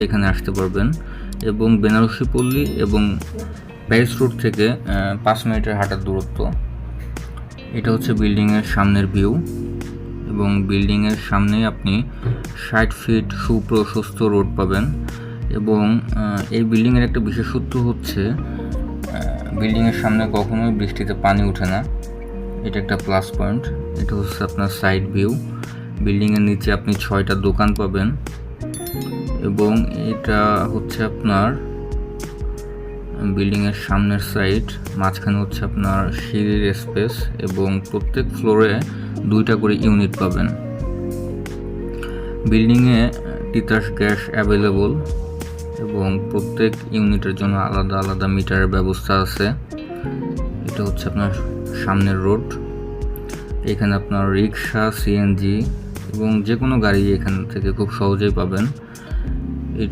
এখানে আসতে পারবেন। এবং বেনারসি পল্লী এবং প্যারিস রোড থেকে 5 মিনিটের হাঁটার দূরত্ব। এটা হচ্ছে বিল্ডিংয়ের সামনের ভিউ, এবং বিল্ডিংয়ের সামনে আপনি 60 ফিট সুপ্রশস্ত রোড পাবেন। এবং এই বিল্ডিংয়ের একটা বিশেষত্ব হচ্ছে বিল্ডিংয়ের সামনে কখনোই বৃষ্টিতে পানি ওঠে না, এটা একটা প্লাস পয়েন্ট। এটা হচ্ছে আপনার সাইড ভিউ। বিল্ডিংয়ের নিচে আপনি 6টা দোকান পাবেন, এবং এটা হচ্ছে আপনার বিল্ডিংয়ের সামনের সাইড। মাঝখানে হচ্ছে আপনার সিঁড়ির স্পেস, এবং প্রত্যেক ফ্লোরে 2টা করে ইউনিট পাবেন। বিল্ডিংয়ে তিতাস গ্যাস অ্যাভেলেবল, এবং প্রত্যেক ইউনিটের জন্য আলাদা আলাদা মিটারের ব্যবস্থা আছে। এটা হচ্ছে আপনার সামনের রোড। এখানে আপনার রিক্সা, সিএনজি এবং যে কোনো গাড়ি এখান থেকে খুব সহজেই পাবেন।